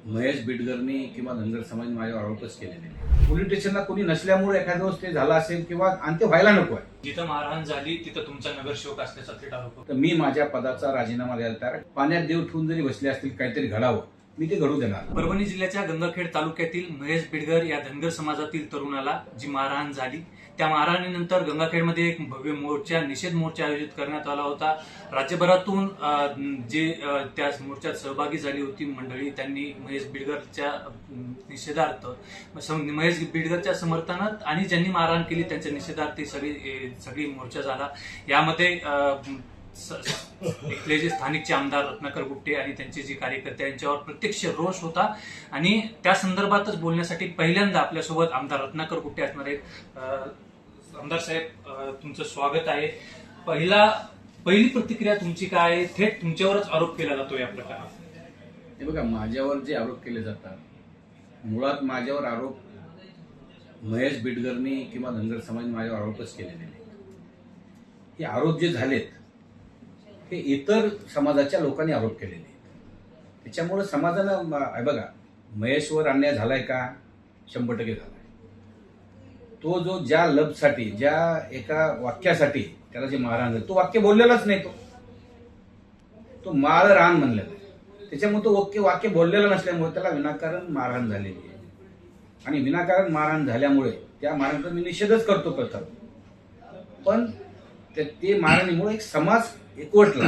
महेश बिडकरनी किंवा धनगर समाजाने माझ्यावर आरोपच केलेले नाही. पोलीस स्टेशनला कोणी नसल्यामुळे एखाद्या वेळेस ते झालं असेल किंवा आणि ते व्हायला नको आहे. जिथं मारहाण झाली तिथं तुमचा नगरसेवक असल्याचा थेट आरोप होता. तर मी माझ्या पदाचा राजीनामा द्यायला तयार आहे. पाण्यात देव ठेवून जरी बसले असतील काहीतरी घडावं, मी ते घडू देणार. परभणी जिल्ह्याच्या गंगाखेड तालुक्यातील महेश बिडकर या धनगर समाजातील तरुणाला जी मारहाण झाली, त्या मारहाणीनंतर गंगाखेडमध्ये एक भव्य मोर्चा, निषेध मोर्चा आयोजित करण्यात आला होता. राज्यभरातून जे त्या मोर्चात सहभागी झाली होती मंडळी, त्यांनी महेश बिडकरच्या निषेधार्थ, महेश बिडकरच्या समर्थनात आणि ज्यांनी मारहाण केली त्यांच्या निषेधार्थ सगळी मोर्चा झाला. यामध्ये इथले जे स्थानिकचे आमदार रत्नाकर गुट्टे आणि त्यांचे जे कार्यकर्ते यांच्यावर प्रत्यक्ष रोष होता आणि त्या संदर्भातच बोलण्यासाठी पहिल्यांदा आपल्यासोबत आमदार रत्नाकर गुट्टे असणार आहेत. आमदार साहेब, तुमचं स्वागत आहे. पहिली प्रतिक्रिया तुमची काय? थेट तुमच्यावरच आरोप केला जातो या प्रकारे. हे बघा, माझ्यावर जे आरोप केले जातात, मुळात माझ्यावर आरोप महेश बिडकरनी किंवा धनगर समाजाने माझ्यावर आरोपच केलेले नाही. हे आरोप जे झालेत हे इतर समाजाच्या लोकांनी आरोप केलेले आहेत. त्याच्यामुळे समाजानं हे बघा, महेशवर अन्याय झालाय का? 100% झालाय. तो जो ज्या लबसाठी, ज्या एका वाक्यासाठी त्याला जे मारहाण झालं, तो वाक्य बोललेलाच नाही. तो माळ रान म्हणलेला आहे. त्याच्यामुळे तो वाक्य बोललेलं नसल्यामुळे त्याला विनाकारण मारहाण झालेली आहे. आणि विनाकारण मारहाण झाल्यामुळे त्या मारहाणीचा मी निषेधच करतो प्रथम. पण ते मारहाणीमुळे एक समाज एकवटला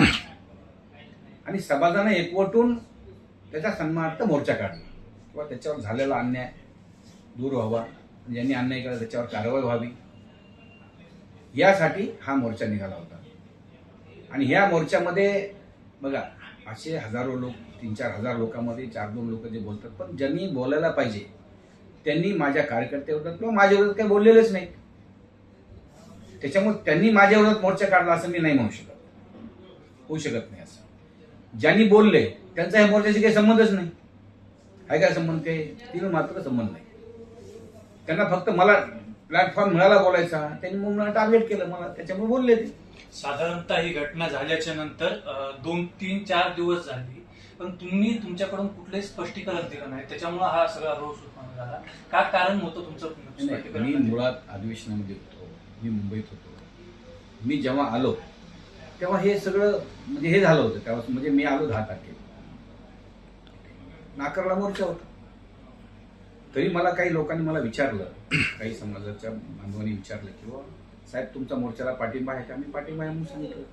आणि समाजाने एकवटून त्याच्या सन्मानार्थ मोर्चा काढला किंवा त्याच्यावर झालेला अन्याय दूर व्हावा, ज्यांनी अन्याय केला त्याच्यावर कारवाई व्हावी, यासाठी हा मोर्चा निघाला होता. आणि ह्या मोर्चामध्ये बघा, असे हजारो लोक, 3-4 हजार लोकांमध्ये 4-2 लोक जे बोलतात, पण ज्यांनी बोलायला पाहिजे त्यांनी माझ्या कार्यकर्त्याविरोधात किंवा माझ्या विरोधात काही बोललेलेच नाही. त्याच्यामुळे त्यांनी माझ्या विरोधात मोर्चा काढला असं मी नाही म्हणू शकत, होऊ शकत नाही. असं ज्यांनी बोलले त्यांचा ह्या मोर्चाशी काही संबंधच नाही. आहे काय संबंध? काही तिला मात्र संबंध नाही. त्यांना फक्त मला प्लॅटफॉर्म मिळाला बोलायचा, त्यांनी मग मला टार्गेट केलं, मला त्याच्यामुळे बोलले ते. साधारणतः ही घटना झाल्याच्या नंतर 2-3-4 दिवस झाली, पण तुम्ही तुमच्याकडून कुठलंही स्पष्टीकरण दिलं नाही. त्याच्यामुळे हा सगळा रोष उत्पन्न झाला. काय कारण होतं तुमचं स्पष्टीकरण? मी मुळात अधिवेशनामध्ये होतो, मी मुंबईत होतो. मी जेव्हा आलो तेव्हा हे सगळं म्हणजे हे झालं होतं. तेव्हा म्हणजे मी आलो 10 तारखेला, नाकारला मोर्चा होता. तरी मला काही लोकांनी मला विचारलं, काही समाजाच्या बांधवांनी विचारलं की साहेब तुमचा मोर्चाला पाठिंबा आहे का? मी पाठिंबा आहे म्हणून सांगितलं.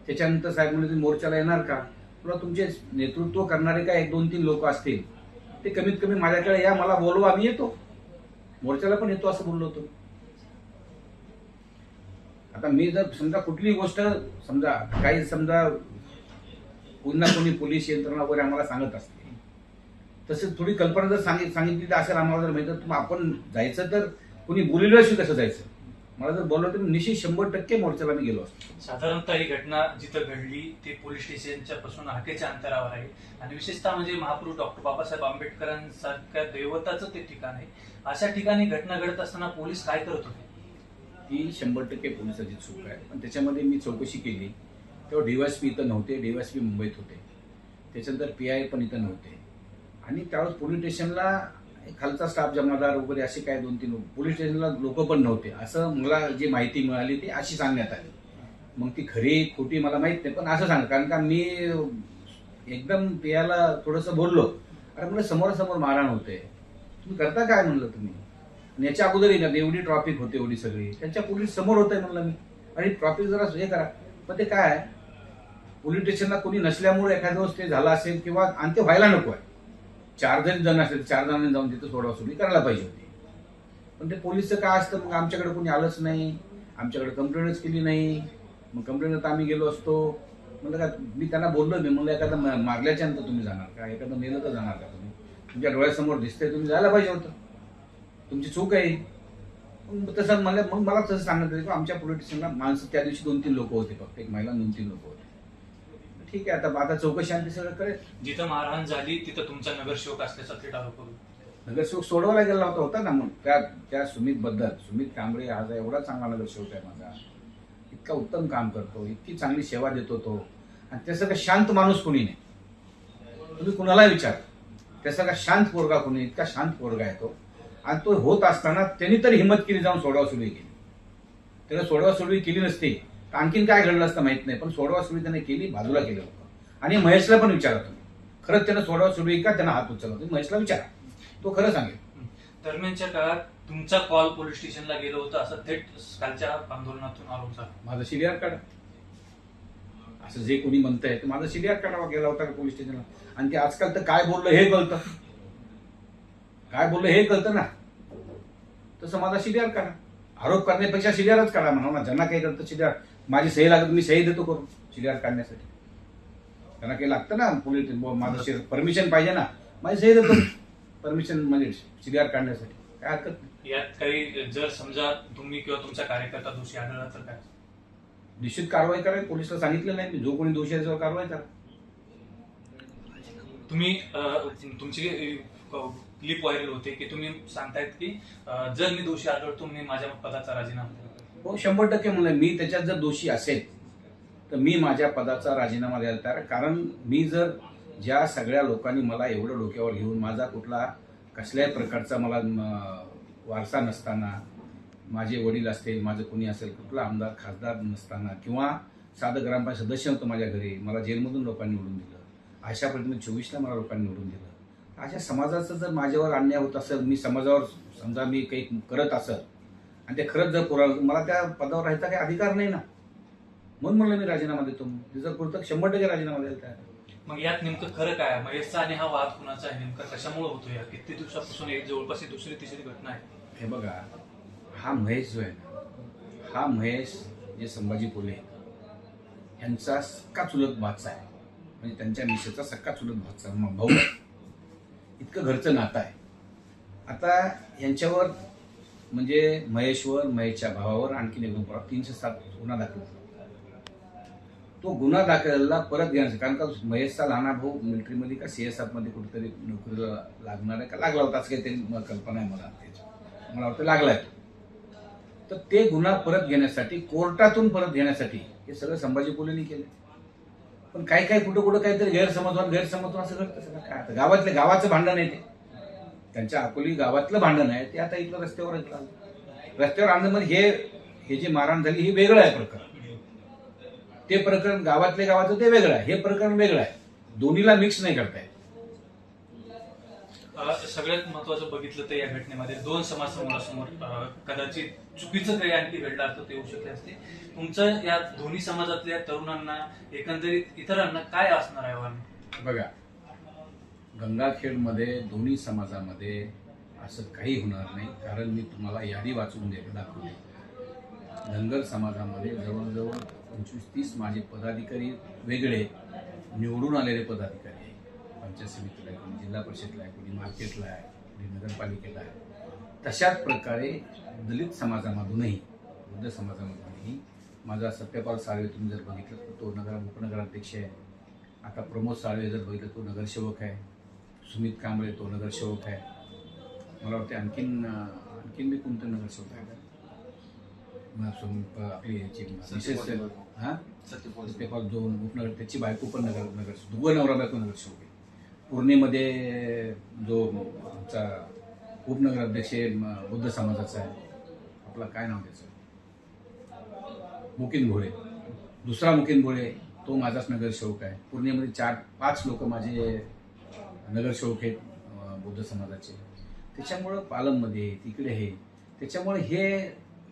त्याच्यानंतर साहेब म्हणजे तुम्ही मोर्चाला येणार का? तुला तुमचे नेतृत्व करणारे काय 1-2-3 लोक असतील, ते कमीत कमी माझ्याकडे या, मला बोलवा, आम्ही येतो, मोर्चाला पण येतो असं बोललो होतो. आता मी जर समजा कुठलीही गोष्ट समजा काही समजा पुन्हा कोणी पोलीस यंत्रणा वगैरे आम्हाला सांगत असते, तसं थोडी कल्पना जर सांगितली तर असेल आम्हाला, जर माहिती तर आपण जायचं तर कोणी बोललेलं कसं जायचं? मला जर बोललं तर निश्चित 100% मोर्चाला मी गेलो असतो. साधारणतः ही घटना जिथं घडली ते पोलीस स्टेशनच्या पासून हाकेच्या अंतरावर आहे आणि विशेषतः म्हणजे महापुरुष डॉक्टर बाबासाहेब आंबेडकरांसारख्या दैवताचं ते ठिकाण आहे. अशा ठिकाणी घटना घडत असताना पोलीस काय करत होते? ही 100% पोलिसाची चूक आहे. पण त्याच्यामध्ये मी चौकशी केली तेव्हा डीवायएसपी इथं नव्हते, डीवायएसपी मुंबईत होते. त्याच्यानंतर PI पण इथं नव्हते. आणि त्यावेळेस पोलीस स्टेशनला खालचा स्टाफ, जमादार वगैरे असे काय 2-3 लोक, पोलीस स्टेशनला लोक पण नव्हते, असं मला जी माहिती मिळाली ती अशी सांगण्यात आली. मग ती खरी खोटी मला माहित नाही, पण असं सांग, कारण का मी एकदम PIला थोडंसं बोललो, अरे म्हणलं समोरासमोर मारहाण होते, तुम्ही करता काय म्हणलं तुम्ही? याच्या अगोदरही ना एवढी ट्रॉफिक होते, एवढी सगळी त्यांच्या पोलीस समोर होत आहे म्हणलं मी, आणि ट्रॉफिक जरा हे करा. पण ते काय आहे, पोलीस स्टेशनला कोणी नसल्यामुळे एखाद्या वेळेस ते झालं असेल किंवा आणि ते व्हायला नको आहे. 4 जण असेल, 4 जणांनी जाऊन तिथं सोडासोडी करायला पाहिजे होती. पण ते पोलीसचं काय असतं, मग आमच्याकडे कोणी आलंच नाही, आमच्याकडे कंप्लेंटच केली नाही. मग कंप्लेंट आम्ही गेलो असतो. म्हणलं का, मी त्यांना बोललो, मी म्हणलं एखादं मारल्याच्या नंतर तुम्ही जाणार का? एखादं मेलं तर जाणार का तुम्ही? तुमच्या डोळ्यासमोर दिसतंय, तुम्ही जायला पाहिजे होतं, तुमची चूक आहे. तसं म्हणलं, मग मला तसं सांगण्यात आलं की आमच्या पोलीस स्टेशनला माणसं त्या दिवशी 2-3 लोक होते, फक्त एक महिला 2-3 लोक होते. ठीक आहे, आता चौकशी आणि सगळं करेल. जिथं मारहाण झाली तिथं तुमचा नगरसेवक असल्याचा थेट आरोप होता. नगरसेवक सोडवायला गेला होता ना. मग त्या सुमित कांबळे आज एवढा चांगला नगरसेवक आहे माझा, इतका उत्तम काम करतो, इतकी चांगली सेवा देतो तो, आणि त्याचं काही शांत माणूस कोणी नाही. तुम्ही कुणाला विचार, त्यासारखा शांत पोरगा कोणी, इतका शांत पोरगा आहे तो. आणि तो होत असताना त्यांनी तरी हिंमत केली, जाऊन सोडवासोडवी केली. त्यानं सोडवासोडवी केली नसती तर आणखीन काय घडलं असतं माहित नाही, पण सोडवासोडवी त्याने केली, बाजूला केलं होतं. आणि महेशला पण विचारा तुम्ही, खरंच त्यानं सोडवासोडवी का त्यानं हात उचलला, तुम्ही महेशला विचारा, तो खरं सांगेल. दरम्यानच्या काळात तुमचा कॉल पोलीस स्टेशनला गेलो होता असं थेट कालच्या आंदोलनातून आरोप झाला. माझं सीडीआर काढा, असं जे कोणी म्हणतंय तर माझं सीडीआर काढावा गेला होता का पोलीस स्टेशनला. आणि ते आजकाल तर काय बोललं हे कळतं, काय बोललं हे कळतं ना. तसं माझा सीडीआर काढा, आरोप करण्यापेक्षा सीडीआरच काढा म्हणा ना. ज्यांना काही करतं सीडीआर, माझी सही लागत, मी सही देतो करून सीडीआर काढण्यासाठी. त्यांना काही लागतं ना, पोलीस माझं परमिशन पाहिजे ना, माझी सही देतो परमिशन म्हणजे सीडीआर काढण्यासाठी, काय हरकत नाही. यात काही जर समजा तुम्ही किंवा तुमचा कार्यकर्ता दोषी आढळला तर काय? निश्चित कारवाई करा, पोलिसला सांगितलं नाही मी, जो कोणी दोषी आहे त्याच्यावर कारवाई करा. तुम्ही तुमची क्लिप व्हायरल होते की तुम्ही सांगतायत की जर मी दोषी आढळतो मी माझ्या पदाचा राजीनामा देतो. हो, 100% म्हणलं. मी त्याच्यात जर दोषी असेल तर मी माझ्या पदाचा राजीनामा द्यायला तयार. कारण मी जर ज्या सगळ्या लोकांनी मला एवढं डोक्यावर घेऊन, माझा कुठला कसल्याही प्रकारचा मला वारसा नसताना, माझे वडील असतील, माझं कोणी असेल, कुठला आमदार खासदार नसताना, किंवा साधं ग्रामपंचायत सदस्य होतं माझ्या घरी, मला जेलमधून लोकांनी निवडून दिलं, अशा पद्धतीने 24ला मला लोकांनी निवडून दिलं. अशा समाजाचं जर माझ्यावर अन्याय होत असेल, मी समाजावर समजा मी काही करत असेल आणि ते खरंच जर पुरावं, मला त्या पदावर राहायचा काही अधिकार नाही ना. म्हणून म्हणलं मी राजीनामा देतो. जर पुरतं 100% राजीनामा द्यायला तयार. मग यात नेमकं खरं काय? महेशचा आणि हा वाद कुणाचा आहे नेमका, कशामुळे होतो? या किती दिवसापासून एक जवळपास दुसरी तिसरी घटना आहे. हे बघा, हा महेश जो आहे ना, हा महेश जे संभाजी पोले यांचा सक्का चुलत भाचा आहे, म्हणजे त्यांच्या मिसेसचा सक्का चुलत भाचा भाऊ आहे. इतकं घरचं नातं आहे. आता यांच्यावर म्हणजे महेशवर, महेशच्या भावावर आणखीन एक 307 गुन्हा दाखल झाला. तो गुन्हा दाखलला परत घेण्यासाठी, कारण का महेशचा लहाना भाऊ मिलिटरीमध्ये का CSF मध्ये कुठेतरी नोकरीला लागणार आहे का लागला होता असं काही तरी कल्पना आहे मला त्याची, मला वाटतं लागलाय. तर ते गुन्हा परत घेण्यासाठी, कोर्टातून परत घेण्यासाठी हे सगळं संभाजी पोलेंनी केलं. पण काही काही कुठं कुठं काहीतरी गैरसमज असं घडतं. सगळं काय गावाचं भांडण आहे ते, त्यांच्या अकोली गावातलं भांडण आहे ते. आता इथलं रस्त्यावर आणण्यामध्ये हे जे मारहाण झाली हे वेगळं आहे प्रकरण. ते प्रकरण गावाचं ते वेगळं आहे, हे प्रकरण वेगळं आहे. दोन्हीला मिक्स नाही करता येत. सगळ्यात महत्वाचं बघितलं तर या घटनेमध्ये दोन समाज समोरासमोर कदाचित चुकीचं काही आणखी घडलं असतं ते होऊ शकले असते. तुमचं या दोन्ही समाजातल्या तरुणांना, एकंदरीत इतरांना काय असणार आहे आव्हान? बघा, गंगाखेडमध्ये दोन्ही समाजामध्ये असं काही होणार नाही. कारण मी तुम्हाला यादी वाचून दाखवली. धनगर समाजामध्ये जवळजवळ 25-30 माझे पदाधिकारी वेगळे, निवडून आलेले पदाधिकारी आहे. पंचायत समितीला आहे, कोणी जिल्हा परिषदला आहे, कोणी मार्केटला आहे, कोणी नगरपालिकेला आहे. तशाच प्रकारे दलित समाजामधूनही, बुद्ध समाजामधूनही माझा सत्यपाल साळवे तुम्ही जर बघितलं तर तो उपनगराध्यक्ष आहे. आता प्रमोद साळवे जर बघितलं तो नगरसेवक आहे. सुमित कांबळे तो नगरसेवक आहे. मला वाटते आणखीन मी कोणतं नगरसेवक आहे आपली याची सत्यपाल जो उपनगर, त्याची बायको पण नगरसेवक, दोघं नवरा बायको नगरसेवक आहे. पुणेमध्ये जो आमचा उपनगराध्यक्ष बुद्ध समाजाचा आहे, आपला काय नाव त्याचं, मुकीन भोळे, दुसरा मुकीन भोळे, तो माझाच नगरसेवक आहे. पुणेमध्ये 4-5 लोक माझे नगरसेवक आहेत बुद्ध समाजाचे. त्याच्यामुळं पालममध्ये तिकडे हे, त्याच्यामुळे हे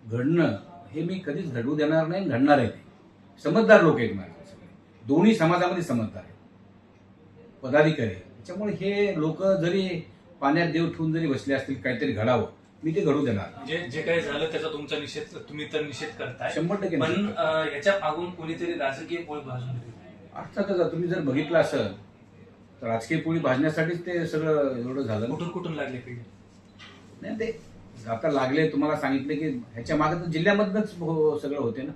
घडणं हे मी कधीच घडवू देणार नाही, घडणार आहे. समजदार लोक आहेत माझे सगळे, दोन्ही समाजामध्ये समजदार आहेत पदाधिकारी. त्याच्यामुळे हे लोक जरी पाण्यात देव ठेवून जरी बसले असतील काहीतरी घडावं, मी ते घडू देणार. म्हणजे जे काही झालं त्याचा तुमचा निषेध, तुम्ही तर निषेध करताय 100%. पण याच्या मागून कोणीतरी राजकीय पोळी भाजून अर्थातच तुम्ही जर बघितलं असेल तर राजकीय पोळी भाजण्यासाठीच ते सगळं एवढं झालं. कुठून लागले पिढी नाही, ते आता लागले. तुम्हाला सांगितले की ह्याच्या मागे तर जिल्ह्यामधनच सगळं होते ना.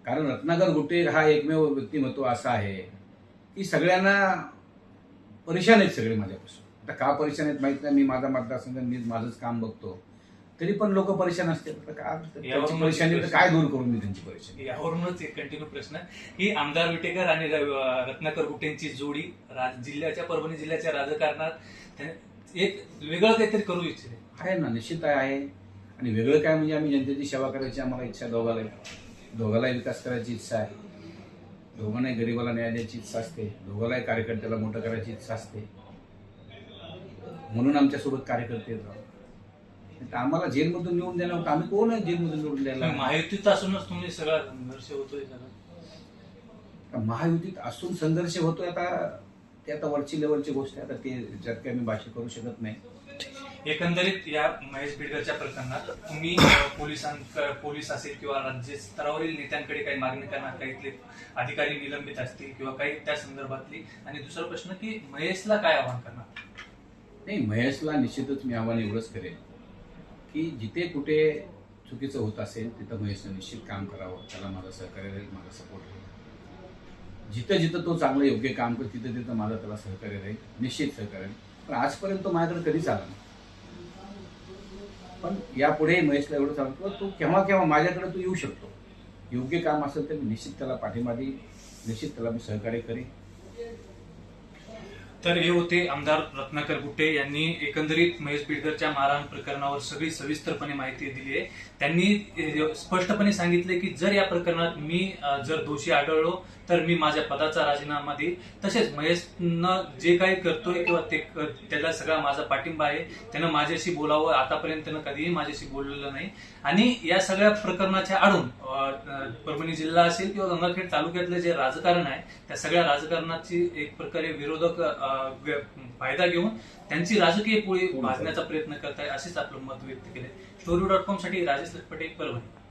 कारण रत्नाकर गुट्टे हा एकमेव व्यक्तिमत्व असा आहे की सगळ्यांना परेशान आहेत सगळे माझ्यापासून. आता का परेशान आहेत माहित नाही. मी माझा मतदारसंघ, मी माझंच काम बघतो. तरी पण लोक परेशान असतात. तर काय त्यांची यावरून परेशानी तर काय दूर करून मी त्यांची परेशानी. यावरूनच एक कंटिन्यू प्रश्न की आमदार विटेकर आणि रत्नाकर गुट्टेंची जोडी जिल्ह्याच्या परभणी जिल्ह्याच्या राजकारणात एक वेगळं काहीतरी करू इच्छिते. आहे ना, निश्चित आहे. आणि वेगळं काय म्हणजे आम्ही जनतेची सेवा करायची आम्हाला इच्छा, दोघालाही विकास करायची इच्छा आहे, दोघांनाही गरिबाला न्याय द्यायची इच्छा असते, दोघालाही कार्यकर्त्याला मोठं करायची इच्छा असते. म्हणून आमच्यासोबत कार्यकर्ते येत राहतात. तर आम्हाला जेलमधून निवडून द्यायला होतं. आम्ही कोण आहे जेलमधून निवडून द्यायला? महायुतीत असूनच तुम्ही सगळा संघर्ष होतोय त्याला. महायुतीत असून संघर्ष होतोय. आता ते आता वरची लेवलची गोष्ट आहे. आता ते ज्यात काही मी भाष्य करू शकत नाही. एकंदरीत या महेश बिडकरच्या प्रकरणात तुम्ही पोलीस असेल किंवा राज्य स्तरावरील नेत्यांकडे काही मागणी करणार, काही इथले अधिकारी निलंबित असतील किंवा काही त्या संदर्भातली. आणि दुसरा प्रश्न की महेशला काय आव्हान करणार? नाही, महेशला निश्चितच मी आव्हान एवढंच करेन की जिथे कुठे चुकीचं होत असेल तिथं महेशनं निश्चित काम करावं. त्याला माझं सहकार्य राहील, माझा सपोर्ट राहील. जिथं जिथं तो चांगलं योग्य काम करतो तिथं तिथं माझं त्याला सहकार्य राहील, निश्चित सहकार्य राहील. पण आजपर्यंत तो माझ्याकडे कधीच आला नाही. पण यापुढे महेशला एवढं सांगतो, तो केव्हा केव्हा माझ्याकडे तो येऊ शकतो. योग्य काम असेल तर मी निश्चित त्याला पाठिंबा देईन, निश्चित त्याला मी सहकार्य करेन. तर हे होते आमदार रत्नाकर गुट्टे यांनी एकंदरीत महेश बिडकरच्या मारहाण प्रकरणावर सगळी सविस्तरपणे माहिती दिली आहे. त्यांनी स्पष्टपणे सांगितले की जर या प्रकरणात मी जर दोषी आढळलो तर मी माझ्या पदाचा राजीनामा देईन. तसेच महेशनं जे काही करतोय किंवा त्याला सगळा माझा पाठिंबा आहे. त्यानं माझ्याशी बोलावं, आतापर्यंत त्यानं कधीही माझ्याशी बोललेलं नाही. आणि या सगळ्या प्रकरणाच्या आडून परभणी जिल्हा असेल किंवा गंगाखेड तालुक्यातलं जे राजकारण आहे त्या सगळ्या राजकारणाची एक प्रकारे विरोधक फायदा घेऊन त्यांची राजकीय पोळी भाजण्याचा प्रयत्न करताय, असेच आपलं मत व्यक्त केले. story.com साठी राजेश लखपटे, परभणी.